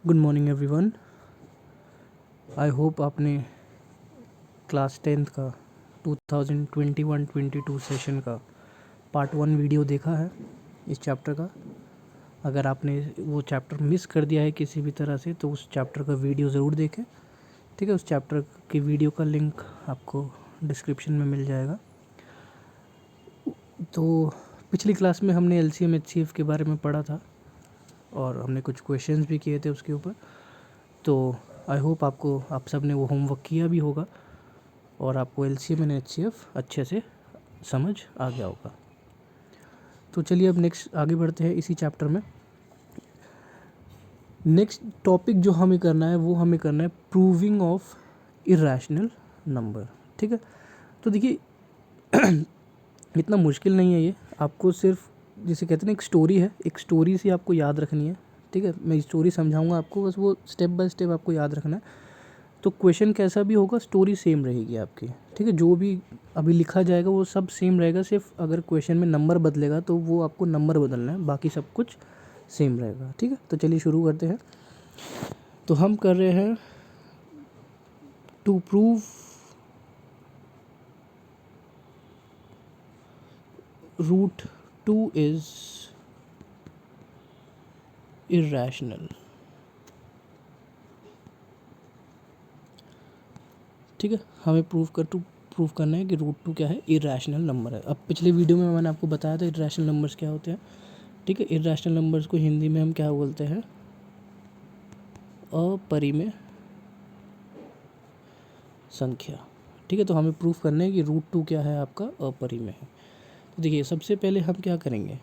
Good morning everyone. I hope आपने class 10th का 2021-22 session का पार्ट 1 वीडियो देखा है इस चैप्टर का। अगर आपने वो चैप्टर मिस कर दिया है किसी भी तरह से तो उस चैप्टर का वीडियो ज़रूर देखें, ठीक है। उस चैप्टर की वीडियो का लिंक आपको डिस्क्रिप्शन में मिल जाएगा। तो पिछली क्लास में हमने LCM HCF के बारे में पढ़ा था और हमने कुछ क्वेश्चंस भी किए थे उसके ऊपर। तो आई होप आप सब ने वो होमवर्क किया भी होगा और आपको LCM एंड HCF अच्छे से समझ आ गया होगा। तो चलिए अब नेक्स्ट आगे बढ़ते हैं इसी चैप्टर में। नेक्स्ट टॉपिक जो हमें करना है प्रूविंग ऑफ इरेशनल नंबर, ठीक है। तो देखिए इतना मुश्किल नहीं है ये, आपको सिर्फ जिसे कहते हैं ना एक स्टोरी है, एक स्टोरी से आपको याद रखनी है, ठीक है। मैं स्टोरी समझाऊंगा आपको, बस वो स्टेप बाय स्टेप आपको याद रखना है। तो क्वेश्चन कैसा भी होगा स्टोरी सेम रहेगी आपकी, ठीक है। जो भी अभी लिखा जाएगा वो सब सेम रहेगा, सिर्फ अगर क्वेश्चन में नंबर बदलेगा तो वो आपको नंबर बदलना है, बाकी सब कुछ सेम रहेगा, ठीक है। तो चलिए शुरू करते हैं। तो हम कर रहे हैं to prove root 2 is irrational, ठीक है। हमें प्रूव करना है कि रूट 2 क्या है, इरेशनल नंबर है। अब पिछले वीडियो में मैंने आपको बताया था इरेशनल नंबर्स क्या होते हैं, ठीक है। इरेशनल नंबर्स को हिंदी में हम क्या बोलते हैं, अपरिमेय संख्या, ठीक है। तो हमें प्रूफ करना है कि रूट 2 क्या है, आपका अपरिमेय है। तो देखिए सबसे पहले हम क्या करेंगे,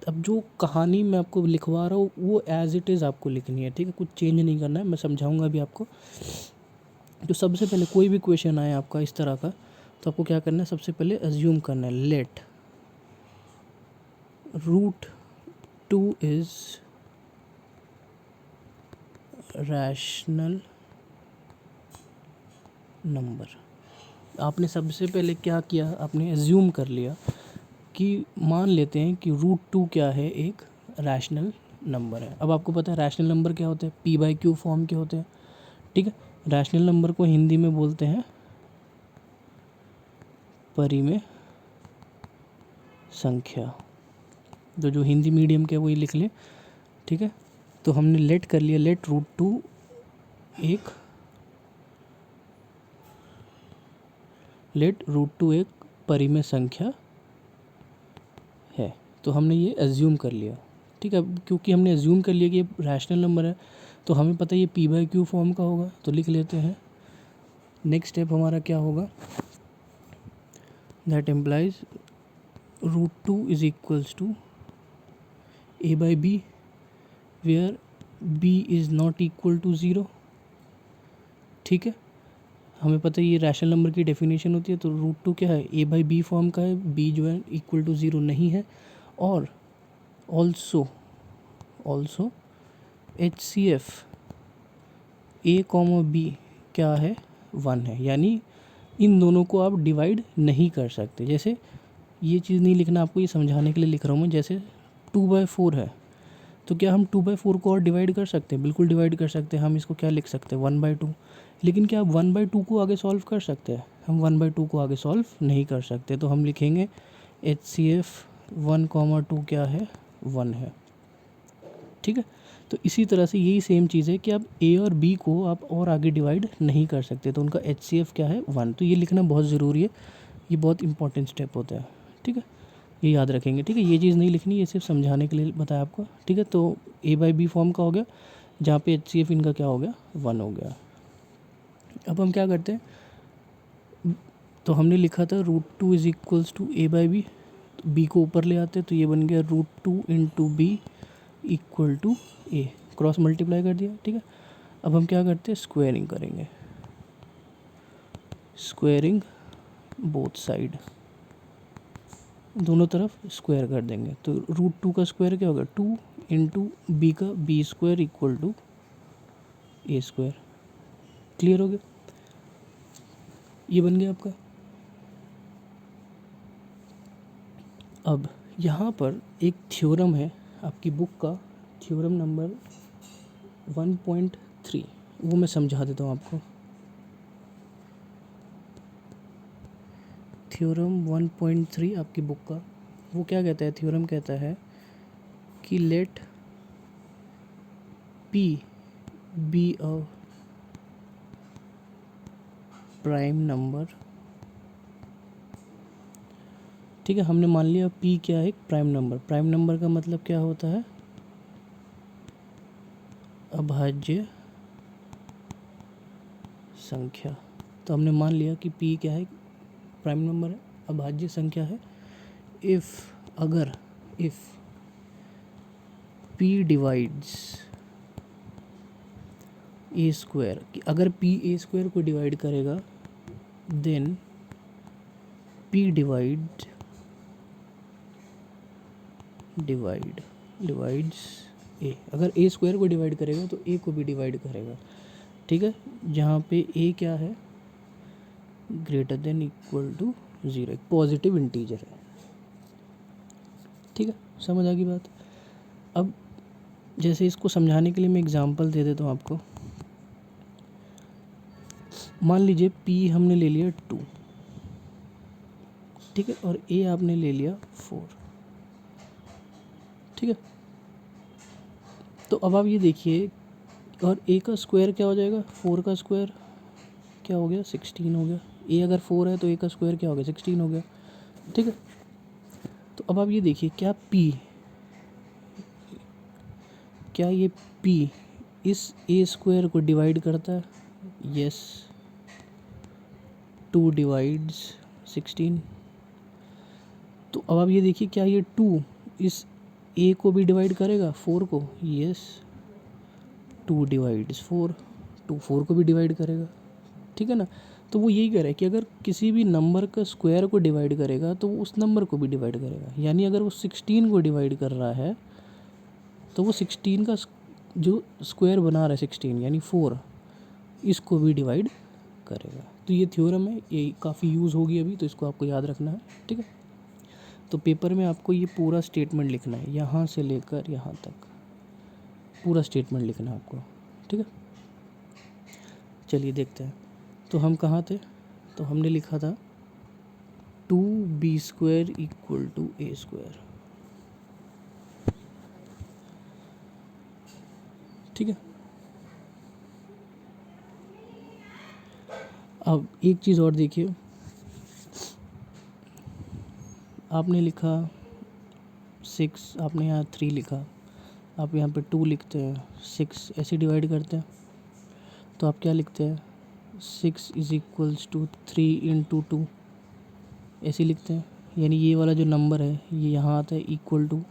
अब जो कहानी मैं आपको लिखवा रहा हूँ वो एज इट इज़ आपको लिखनी है, ठीक है। कुछ चेंज नहीं करना है, मैं समझाऊंगा अभी आपको। तो सबसे पहले कोई भी क्वेश्चन आए आपका इस तरह का, तो आपको क्या करना है, सबसे पहले अज्यूम करना है let root 2 is rational number. आपने सबसे पहले क्या किया, आपने अज्यूम कर लिया कि मान लेते हैं कि रूट 2 क्या है, एक रैशनल नंबर है। अब आपको पता है रैशनल नंबर क्या होते हैं, P/Q फॉर्म के होते हैं, ठीक है। रैशनल नंबर को हिंदी में बोलते हैं परिमेय संख्या। तो जो हिंदी मीडियम के वही लिख ले, ठीक है। तो हमने लेट कर लिया, लेट रूट 2 एक परिमेय संख्या है। तो हमने ये अज्यूम कर लिया, ठीक है। क्योंकि हमने अज्यूम कर लिया कि ये रैशनल नंबर है तो हमें पता है ये P/Q फॉर्म का होगा, तो लिख लेते हैं। नेक्स्ट स्टेप हमारा क्या होगा, that implies root 2 is equals to A/B where B is not equal to 0, ठीक है। हमें पता है ये रैशनल नंबर की डेफिनेशन होती है। तो रूट 2 क्या है, A/B फॉर्म का है, B जो है इक्वल टू 0 नहीं है, और ऑल्सो HCF A, B क्या है, 1 है। यानी इन दोनों को आप डिवाइड नहीं कर सकते। जैसे ये चीज़ नहीं लिखना, आपको ये समझाने के लिए लिख रहा हूँ मैं। जैसे 2/4 है तो क्या हम 2/4 को और डिवाइड कर सकते हैं, बिल्कुल डिवाइड कर सकते हैं। हम इसको क्या लिख सकते हैं, 1/2। लेकिन क्या आप 1/2 को आगे सॉल्व कर सकते हैं, हम 1/2 को आगे सॉल्व नहीं कर सकते। तो हम लिखेंगे HCF 1, 2 क्या है, 1 है, ठीक है। तो इसी तरह से यही सेम चीज़ है कि आप A और B को आप और आगे डिवाइड नहीं कर सकते, तो उनका HCF क्या है, 1। तो ये लिखना बहुत ज़रूरी है, ये बहुत इंपॉर्टेंट स्टेप होता है, ठीक है। ये याद रखेंगे, ठीक है। ये चीज़ नहीं लिखनी, ये सिर्फ समझाने के लिए बताया आपको, ठीक है। तो A/B फॉर्म का हो गया, जहाँ पे HCF इनका क्या हो गया, 1 हो गया। अब हम क्या करते हैं, तो हमने लिखा था root 2 is equals to A/B, तो B को ऊपर ले आते हैं, तो ये बन गया root 2 into B equal to A, cross multiply कर दिया, ठीक है। अब हम क्या करते हैं, स्क्वायरिंग करेंगे, स्क्वायरिंग बोथ साइड, दोनों तरफ स्क्वायर कर देंगे। तो रूट 2 का स्क्वायर क्या होगा, 2 इंटू B का B square equal to A square. Clear हो गया, ये बन गया आपका। अब यहाँ पर एक थ्योरम है आपकी बुक का, थ्योरम नंबर 1.3 वो मैं समझा देता हूँ आपको। थ्योरम 1.3 आपकी बुक का वो क्या कहता है, थ्योरम कहता है कि let P be a prime number. ठीक है, हमने मान लिया P क्या है, एक प्राइम नंबर। प्राइम नंबर का मतलब क्या होता है, अभाज्य संख्या। तो हमने मान लिया कि P क्या है, प्राइम नंबर है, अभाज्य संख्या है। अगर P डिवाइड्स ए स्क्वायर, अगर P ए स्क्वायर को डिवाइड करेगा देन P डिवाइड्स ए। अगर ए स्क्वायर को डिवाइड करेगा तो ए को भी डिवाइड करेगा। ठीक है, जहाँ पे ए क्या है, ग्रेटर देन इक्वल टू 0, एक पॉजिटिव इंटीजर है। ठीक है, समझ आ गई बात। अब जैसे इसको समझाने के लिए मैं एग्जांपल दे देता हूँ आपको। मान लीजिए P हमने ले लिया 2, ठीक है, और A आपने ले लिया 4। ठीक है, तो अब आप ये देखिए, और A का स्क्वायर क्या हो जाएगा, 4 का स्क्वायर क्या हो गया, 16 हो गया। A अगर 4 है तो A का स्क्वायर क्या हो गया, 16 हो गया। ठीक है, तो अब आप ये देखिए, क्या ये P इस A स्क्वायर को डिवाइड करता है? Yes, 2 divides 16। तो अब आप ये देखिए, क्या ये 2 इस A को भी डिवाइड करेगा, 4 को? यस, 2 डिवाइड्स 4, 2 4 को भी डिवाइड करेगा। ठीक है ना, तो वो यही कह रहा है कि अगर किसी भी नंबर का स्क्वायर को डिवाइड करेगा तो वो उस नंबर को भी डिवाइड करेगा। यानी अगर वो 16 को डिवाइड कर रहा है तो वो 16 का जो स्क्वायर बना रहा है 16 यानी 4, इसको भी डिवाइड करेगा। तो ये थ्योरम है, ये काफ़ी यूज़ होगी अभी, तो इसको आपको याद रखना है। ठीक है, तो पेपर में आपको ये पूरा स्टेटमेंट लिखना है, यहाँ से लेकर यहाँ तक पूरा स्टेटमेंट लिखना है आपको। ठीक है, चलिए देखते हैं। तो हम कहाँ थे, तो हमने लिखा था 2b² इक्वल टू a²। ठीक है, अब एक चीज़ और देखिए, आपने लिखा 6, आपने यहाँ 3 लिखा, आप यहाँ पे 2 लिखते हैं, 6 ऐसे डिवाइड करते हैं, तो आप क्या लिखते हैं, 6 इज इक्वल्स टू 3 इंटू 2, ऐसे लिखते हैं। यानी ये वाला जो नंबर है ये यहाँ आता है इक्वल टू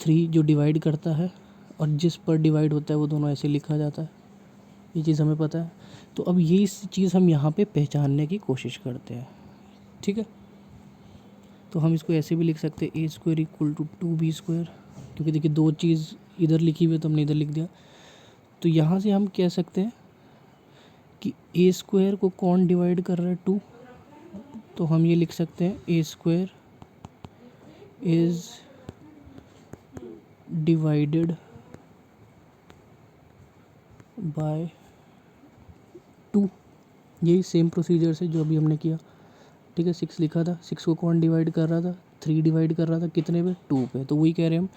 3 जो डिवाइड करता है, और जिस पर डिवाइड होता है वो दोनों ऐसे लिखा जाता है। ये चीज़ हमें पता है। तो अब ये चीज़ हम यहाँ पे पहचानने की कोशिश करते हैं। ठीक है, तो हम इसको ऐसे भी लिख सकते हैं, a² इक्वल टू 2b², क्योंकि देखिए 2 चीज़ इधर लिखी हुई है तो हमने इधर लिख दिया। तो यहाँ से हम कह सकते हैं कि a² को कौन डिवाइड कर रहा है, 2। तो हम ये लिख सकते हैं a² इज़ डिवाइडेड बाय 2। यही सेम प्रोसीजर से जो अभी हमने किया। ठीक है, 6 लिखा था, 6 को कौन डिवाइड कर रहा था, 3 डिवाइड कर रहा था कितने पे, 2 पे। तो वही कह रहे हैं हम,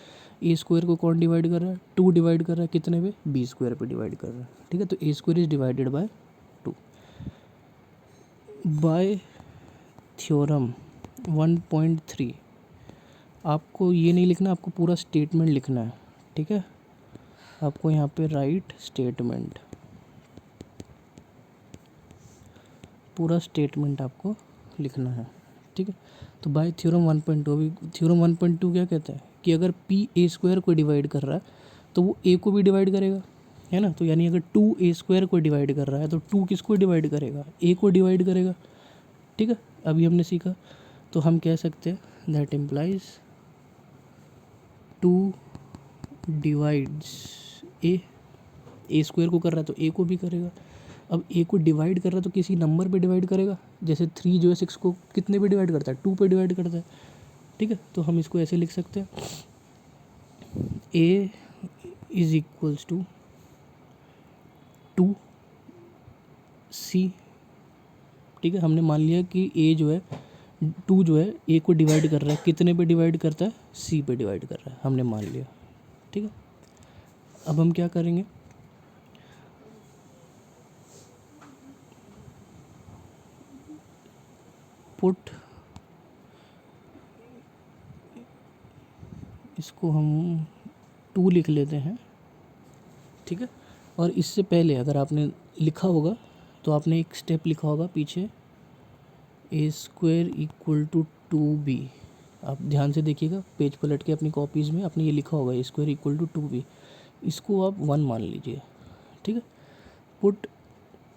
a² को कौन डिवाइड कर रहा है, 2 डिवाइड कर रहा है कितने पे, b² पे डिवाइड कर रहा है। ठीक है, तो a² is divided bye 2। Bye theorem 1.3 आपको ये नहीं लिखना, आपको पूरा स्टेटमेंट लिखना है। ठीक है, आपको यहाँ पे राइट स्टेटमेंट, पूरा स्टेटमेंट आपको लिखना है। ठीक है, तो बाय थ्योरम 1.2, अभी थ्योरम 1.2 क्या कहता है कि अगर P a² को डिवाइड कर रहा है तो वो a को भी डिवाइड करेगा, है ना। तो यानी अगर 2 a² को डिवाइड कर रहा है तो 2 किसको डिवाइड करेगा, a को डिवाइड करेगा। ठीक है, अभी हमने सीखा। तो हम कह सकते हैं दैट इम्प्लाइज 2 डिवाइड्स a² को कर रहा है तो a को भी करेगा। अब a को डिवाइड कर रहा है तो किसी नंबर पे डिवाइड करेगा, जैसे 3 जो है 6 को कितने पे डिवाइड करता है, 2 पे डिवाइड करता है। ठीक है, तो हम इसको ऐसे लिख सकते हैं, a is equals to two C, ठीक है। हमने मान लिया कि ए जो है, टू जो है ए को डिवाइड कर रहा है, कितने पे डिवाइड करता है, सी पे डिवाइड कर रहा है, हमने मान लिया, ठीक है। अब हम क्या करेंगे, पुट, इसको हम टू लिख लेते हैं, ठीक है। और इससे पहले अगर आपने लिखा होगा तो आपने एक स्टेप लिखा होगा पीछे, A square equal to two B. आप ध्यान से देखिएगा, पेज पलट के अपनी कॉपीज़ में आपने ये लिखा होगा, A square equal to two B. इसको आप वन मान लीजिए, ठीक है। Put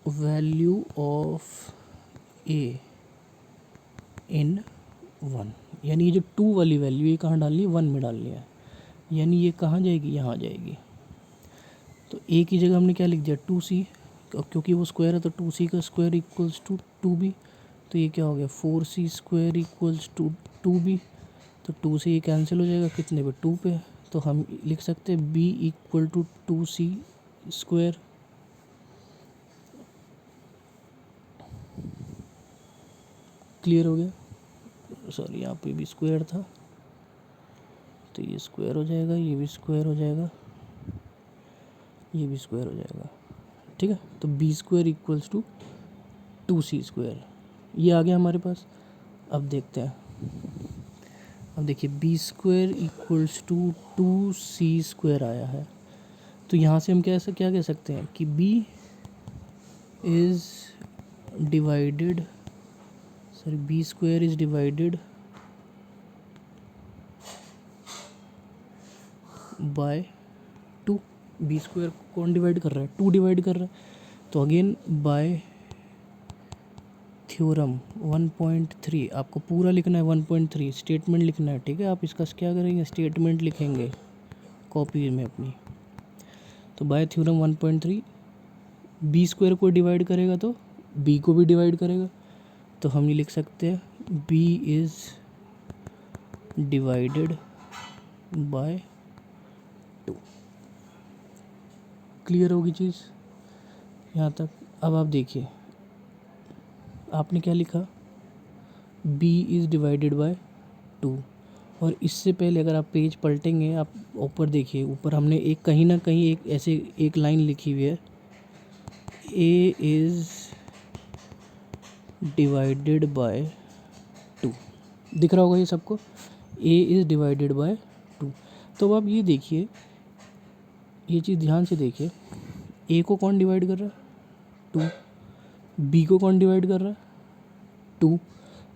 value of A in one, यानी ये जो टू वाली वैल्यू ये कहाँ डालनी है, वन में डालनी है, यानी ये कहाँ जाएगी, यहाँ जाएगी। तो ए की जगह हमने क्या लिख दिया, टू सी, क्योंकि वो स्क्वायर है तो टू सी का square equals to two B. तो ये क्या हो गया, four C square equals to two B. तो टू से ये कैंसिल हो जाएगा, कितने पे, टू पे। तो हम लिख सकते हैं B equal to two C square. Clear हो गया, सॉरी यहाँ पे भी स्क्वायर था, तो ये स्क्वायर हो जाएगा, ये भी स्क्वायर हो जाएगा, ये भी स्क्वायर हो जाएगा, ठीक है। तो B square equals to two C square, ये आ गया हमारे पास। अब देखते हैं, अब देखिए b square equals to two C square आया है। तो यहाँ से हम क्या कह सकते हैं कि b is divided, sorry b square is divided by two. B square कौन डिवाइड कर रहा है, टू डिवाइड कर रहा है। तो अगेन बाय थ्योरम 1.3, आपको पूरा लिखना है 1.3 स्टेटमेंट लिखना है, ठीक है। आप इसका क्या करेंगे, स्टेटमेंट लिखेंगे कॉपी में अपनी। तो बाय थ्योरम 1.3 बी स्क्वायर को डिवाइड करेगा तो बी को भी डिवाइड करेगा। तो हम ये लिख सकते हैं b is divided by two. Clear होगी चीज़ यहाँ तक। अब आप देखिए, आपने क्या लिखा, b is divided by to. और इससे पहले अगर आप पेज पलटेंगे, आप ऊपर देखिए, ऊपर हमने एक कहीं ना कहीं एक ऐसे एक लाइन लिखी हुई है, a is divided by to. दिख रहा होगा ये सबको, a is divided by to. तो अब आप ये देखिए, ये चीज़ ध्यान से देखिए, a को कौन डिवाइड कर रहा है, टू। b को कौन डिवाइड कर रहा है, टू।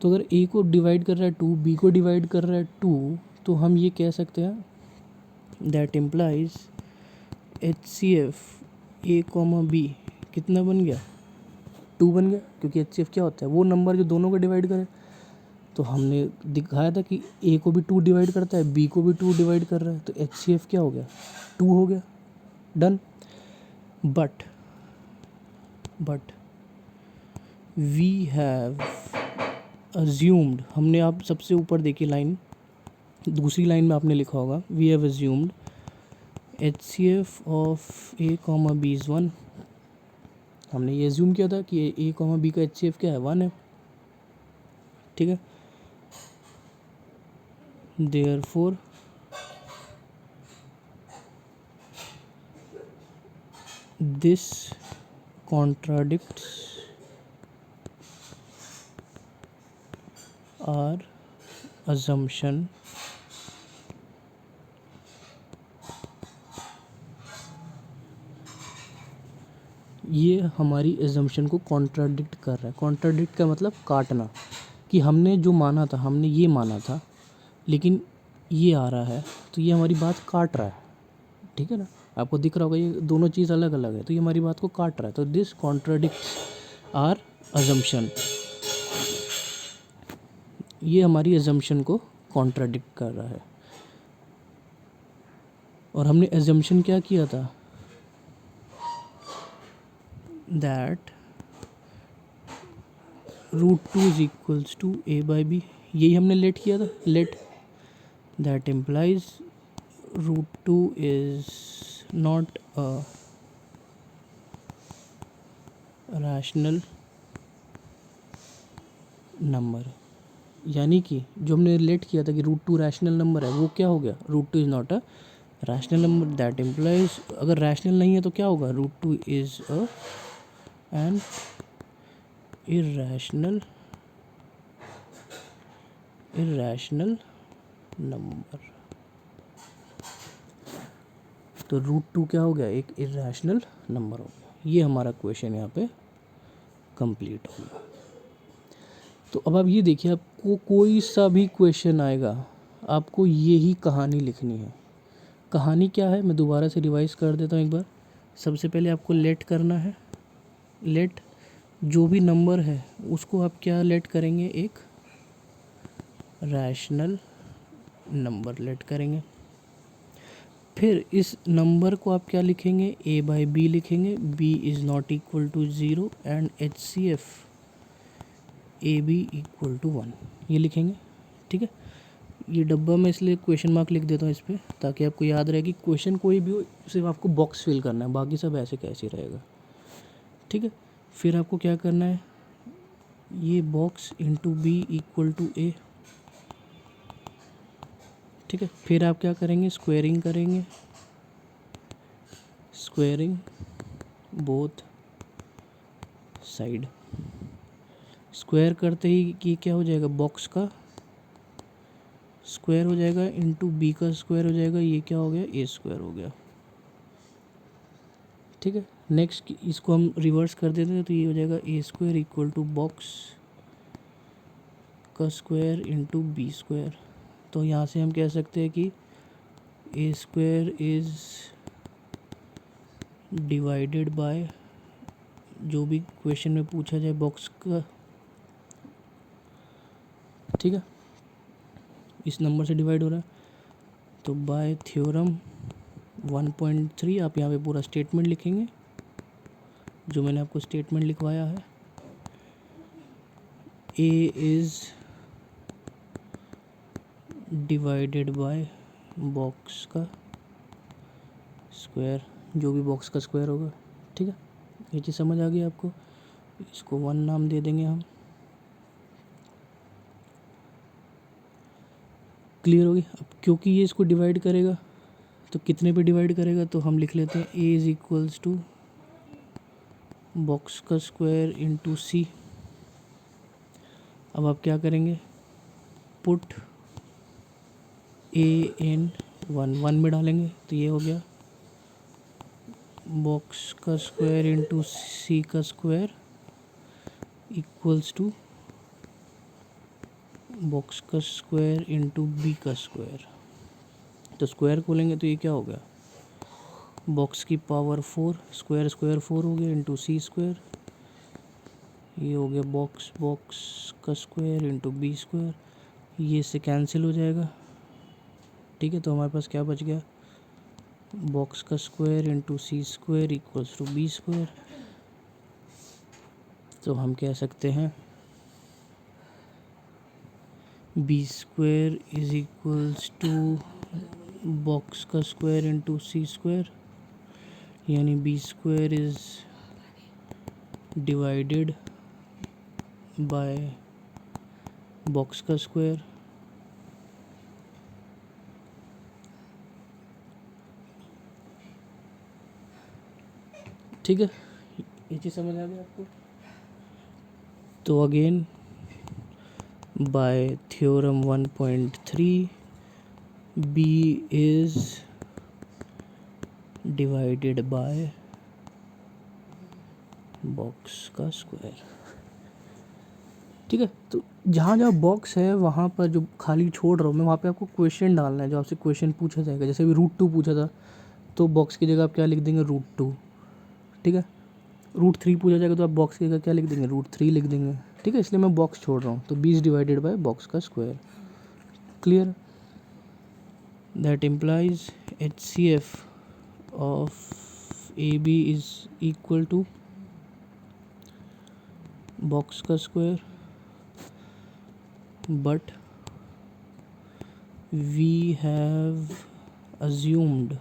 तो अगर a को डिवाइड कर रहा है टू, b को डिवाइड कर रहा है टू, तो हम ये कह सकते हैं that implies HCF a comma b कितना बन गया, टू बन गया। क्योंकि HCF क्या होता है, वो नंबर जो दोनों को डिवाइड करे। तो हमने दिखाया था कि a को भी टू डिवाइड करता है, b को भी टू डिवाइड कर रहा है, तो HCF क्या हो गया, टू हो गया, done. But we have assumed, हमने, आप सबसे ऊपर देखिए लाइन, दूसरी लाइन में आपने लिखा होगा we have assumed HCF of a comma b is one. हमने ये अज्यूम किया था कि a कॉमा बी का HCF क्या है, वन है, ठीक है। Therefore this contradicts our assumption ये हमारी एजम्पशन को कॉन्ट्राडिक्ट कर रहा है। कॉन्ट्राडिक्ट का मतलब काटना, कि हमने जो माना था, हमने ये माना था, लेकिन ये आ रहा है, तो ये हमारी बात काट रहा है, ठीक है ना। आपको दिख रहा होगा ये दोनों चीज़ अलग अलग है, तो ये हमारी बात को काट रहा है। तो दिस कॉन्ट्राडिक्ट्स आर अजम्पशन, ये हमारी एजम्पशन को कॉन्ट्राडिक्ट कर रहा है। और हमने एजम्पशन क्या किया था, that root two is equals to a by b, यही हमने लेट किया था, let that implies root two is not a rational number, यानी कि जो हमने रिलेट किया था कि रूट टू रैशनल नंबर है, वो क्या हो गया, root two is not a rational number. That implies अगर रैशनल नहीं है तो क्या होगा, root two is an irrational number. तो रूट टू क्या हो गया, एक इर्रेशनल नंबर हो गया। ये हमारा क्वेश्चन यहाँ पे कंप्लीट हो गया। तो अब आप ये देखिए, आपको कोई सा भी क्वेश्चन आएगा, आपको ये ही कहानी लिखनी है। कहानी क्या है, मैं दोबारा से रिवाइज कर देता हूँ एक बार। सबसे पहले आपको लेट करना है। लेट जो भी नंबर है उसको आप क्या लेट करेंगे, एक रैशनल नंबर लेट करेंगे। फिर इस नंबर को आप क्या लिखेंगे, a बाई बी लिखेंगे। b is not equal to 0 and HCF a b equal to 1, ये लिखेंगे। ठीक है, ये डब्बा में इसलिए क्वेश्चन मार्क लिख देता हूँ इस पर, ताकि आपको याद रहे कि क्वेश्चन कोई भी हो, सिर्फ आपको बॉक्स फिल करना है, बाकी सब ऐसे कैसे रहेगा। ठीक है, फिर आपको क्या करना है, ये box into B equal to A. ठीक है, फिर आप क्या करेंगे, स्क्वेयरिंग करेंगे, स्क्वेयरिंग बोथ साइड। स्क्वायर करते ही कि क्या हो जाएगा, बॉक्स का स्क्वायर हो जाएगा इंटू बी का स्क्वायर हो जाएगा, ये क्या हो गया, ए स्क्वायर हो गया। ठीक है, नेक्स्ट इसको हम रिवर्स कर देते हैं, तो ये हो जाएगा ए स्क्वायर इक्वल टू बॉक्स का स्क्वायर इंटू बी स्क्वायर। तो यहाँ से हम कह सकते हैं कि ए स्क्वायर इज़ डिवाइडेड बाय, जो भी क्वेश्चन में पूछा जाए बॉक्स का, ठीक है, इस नंबर से डिवाइड हो रहा है, तो बाय थ्योरम 1.3 आप यहाँ पे पूरा स्टेटमेंट लिखेंगे, जो मैंने आपको स्टेटमेंट लिखवाया है। A is divided by box का स्क्वायर, जो भी बॉक्स का स्क्वायर होगा। ठीक है, ये चीज़ समझ आ गई आपको। इसको 1 नाम दे देंगे हम। क्लियर होगी। अब क्योंकि ये इसको डिवाइड करेगा, तो कितने पे डिवाइड करेगा, तो हम लिख लेते हैं a is equals to box का स्क्वायर इंटू सी। अब आप क्या करेंगे, पुट ए इन 1 में डालेंगे, तो ये हो गया बॉक्स का स्क्वायर इंटू सी का स्क्वायर इक्वल्स टू बॉक्स का स्क्वायर इंटू बी का स्क्वायर। तो स्क्वायर खोलेंगे तो ये क्या हो गया, बॉक्स की पावर 4, स्क्वायर स्क्वायर 4 हो गया इंटू सी स्क्वायर, ये हो गया बॉक्स का स्क्वायर इंटू बी स्क्वायर, ये इससे कैंसिल हो जाएगा। ठीक है, तो हमारे पास क्या बच गया, बॉक्स का square into c square equals to b square. तो हम कह सकते हैं b square is equals to box का स्क्वायर इंटू सी स्क्वायर, यानी b square is divided by box का स्क्वायर। ठीक है, ये चीज़ समझ आ गई आपको। तो again by theorem 1.3 b is divided by box का स्क्वायर। ठीक है, तो जहाँ जहाँ बॉक्स है वहाँ पर जो खाली छोड़ रहा हूँ मैं, वहाँ पे आपको क्वेश्चन डालना है, जो आपसे क्वेश्चन पूछा जाएगा। जैसे अभी रूट 2 पूछा था, तो बॉक्स की जगह आप क्या लिख देंगे, रूट 2। ठीक है, रूट 3 पूछा जाएगा तो आप बॉक्स की जगह क्या लिख देंगे, रूट 3 लिख देंगे। ठीक है, इसलिए मैं बॉक्स छोड़ रहा हूँ। तो B is divided by box का square. Clear, that implies HCF of AB is equal to box का square, but we have assumed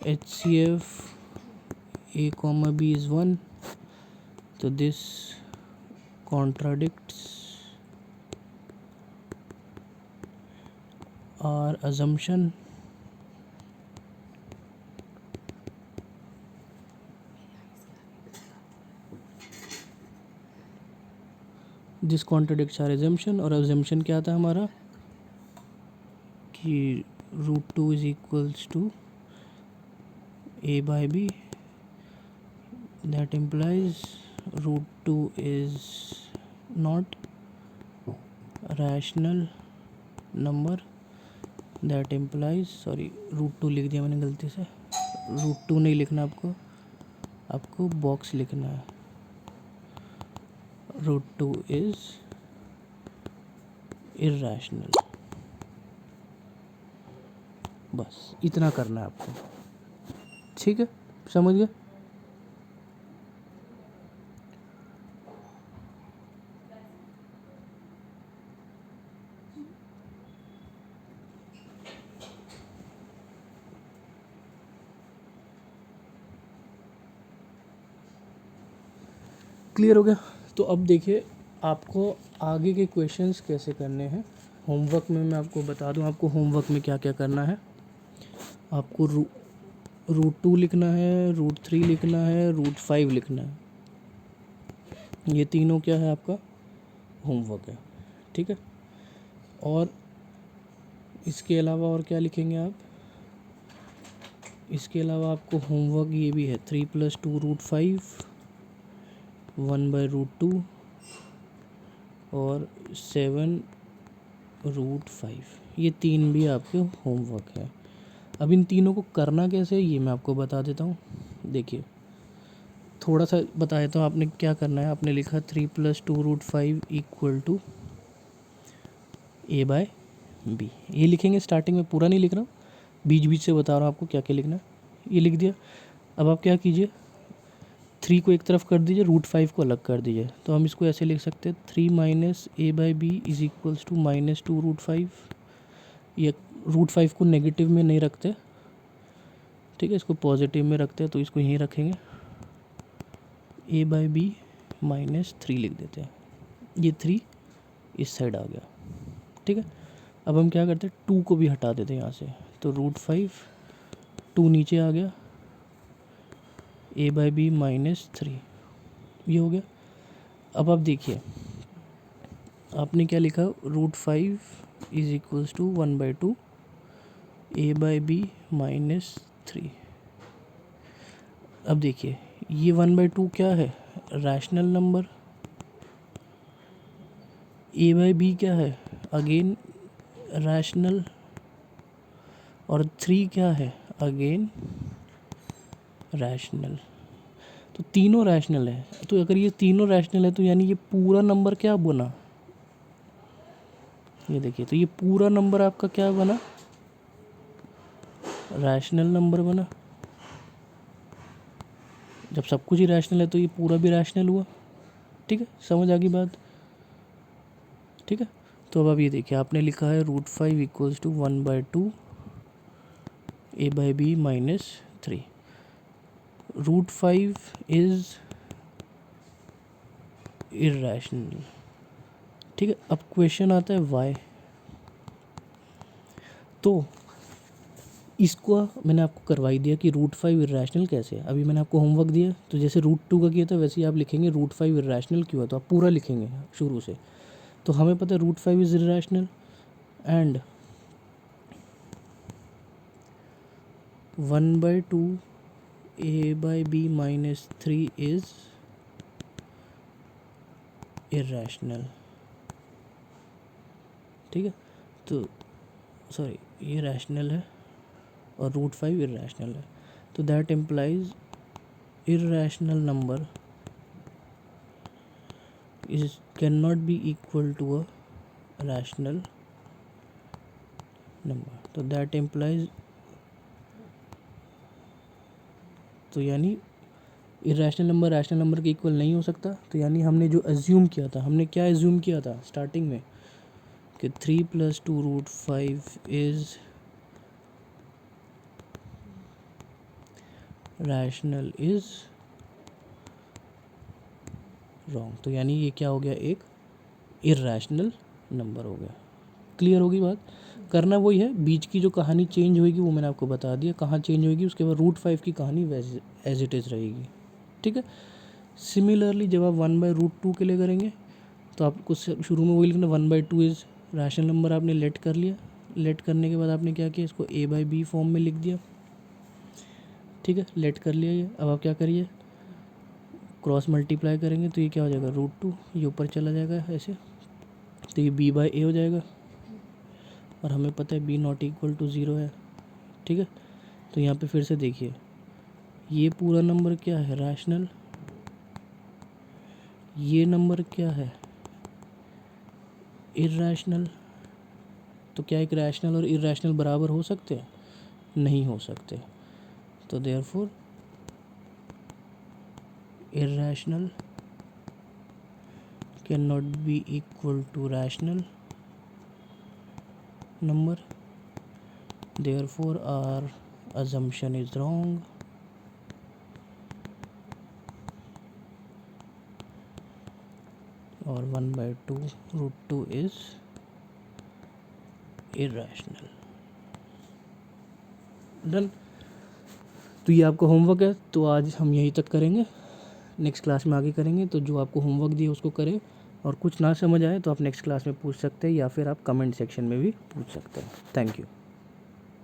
HCF a comma b is 1, so this contradicts our assumption this contradicts our assumption। और assumption क्या था हमारा कि √2 is equals to a by b, that implies √2 is not rational number, that implies √2 लिख दिया मैंने गलती से, √2 नहीं लिखना आपको बॉक्स लिखना है, √2 इज इर्रेशनल। बस इतना करना है आपको, ठीक है, समझ गए। क्लियर हो गया। तो अब देखिए आपको आगे के क्वेश्चंस कैसे करने हैं। होमवर्क में मैं आपको बता दूं, आपको होमवर्क में क्या क्या करना है। आपको √2 लिखना है, √3 लिखना है, √5 लिखना है। ये तीनों क्या है आपका होमवर्क है, ठीक है। और इसके अलावा और क्या लिखेंगे आप, इसके अलावा आपको होमवर्क ये भी है 3 + 2 √5, 1/√2 और 7 √5, ये तीन भी आपके होमवर्क है। अब इन तीनों को करना कैसे है ये मैं आपको बता देता हूँ। देखिए थोड़ा सा बता देता हूँ आपने क्या करना है। आपने लिखा 3 + 2 √5 = a/b, ये लिखेंगे। स्टार्टिंग में पूरा नहीं लिख रहा हूँ, बीच बीच से बता रहा हूँ आपको क्या क्या लिखना है। ये लिख दिया। अब आप क्या कीजिए, 3 को एक तरफ कर दीजिए, √5 को अलग कर दीजिए। तो हम इसको ऐसे लिख सकते हैं 3 - a/b = -2 √5। ये √5 को नेगेटिव में नहीं रखते, ठीक है, इसको पॉजिटिव में रखते हैं, तो इसको यहीं रखेंगे। a/b -3 लिख देते हैं। ये 3 इस साइड आ गया, ठीक है। अब हम क्या करते हैं, 2 को भी हटा देते हैं यहाँ से, तो √5, 2 नीचे आ गया, a/b -3, ये हो गया। अब आप देखिए आपने क्या लिखा, √5 = 1/2 a/b -3। अब देखिए ये 1/2 क्या है, रैशनल नंबर। a/b क्या है, अगेन रैशनल। और 3 क्या है, अगेन रैशनल। तो तीनों रैशनल है। तो अगर ये तीनों रैशनल है तो यानी ये पूरा नंबर क्या बना, ये देखिए, तो ये पूरा नंबर आपका क्या बना, रैशनल नंबर बना। जब सब कुछ ही रैशनल है तो ये पूरा भी रैशनल हुआ, ठीक है। समझ आ गई बात, ठीक है। तो अब ये देखिए आपने लिखा है √5 = 1/2 a/b -3। √5 इज इर्रेशनल, ठीक है। अब क्वेश्चन आता है वाई। तो इसको मैंने आपको करवाई दिया कि √5 इर्रेशनल कैसे है। अभी मैंने आपको होमवर्क दिया, तो जैसे √2 का किया था वैसे ही आप लिखेंगे √5 इर्रेशनल क्यों है, तो आप पूरा लिखेंगे शुरू से। तो हमें पता है √5 is irrational and 1/2 a/b -3 is irrational, ठीक है। तो ये रैशनल है और √5 इर्रेशनल है, तो that implies irrational number is can not be equal to a rational number. तो दैट इम्प्लाइज, तो यानी इर्रेशनल नंबर रैशनल नंबर के इक्वल नहीं हो सकता। तो यानी हमने जो एज्यूम किया था, हमने क्या एज्यूम किया था स्टार्टिंग में कि 3 + 2 √5 इज रैशनल इज़ रॉन्ग। तो यानी ये क्या हो गया, एक इर्रैशनल नंबर हो गया। क्लियर होगी बात। करना वही है, बीच की जो कहानी चेंज होगी वो मैंने आपको बता दिया कहाँ चेंज होगी, उसके बाद √5 की कहानी वैसे एज इट इज़ रहेगी। ठीक है। सिमिलरली जब आप 1/√2 के लिए करेंगे तो आपको शुरू में वही लिखना 1/2 इज़ रैशनल नंबर, आपने लेट कर लिया। लेट करने के बाद आपने क्या किया, इसको a/b फॉर्म में लिख दिया। ठीक है, लेट कर लिया ये। अब आप क्या करिए, क्रॉस मल्टीप्लाई करेंगे तो ये क्या हो जाएगा, √2, ये ऊपर चला जाएगा ऐसे, तो ये b/a हो जाएगा। और हमें पता है b ≠ 0 है। ठीक है, तो यहाँ पे फिर से देखिए, ये पूरा नंबर क्या है, रैशनल। ये नंबर क्या है, इर्रैशनल। तो क्या एक रैशनल और इर्रैशनल बराबर हो सकते हैं, नहीं हो सकते। तो therefore irrational can not be equal to rational number, therefore our assumption is wrong। और 1/2 is irrational। डन। तो ये आपका होमवर्क है, तो आज हम यहीं तक करेंगे, नेक्स्ट क्लास में आगे करेंगे। तो जो आपको होमवर्क दिया उसको करें, और कुछ ना समझ आए तो आप नेक्स्ट क्लास में पूछ सकते हैं, या फिर आप कमेंट सेक्शन में भी पूछ सकते हैं। Thank you.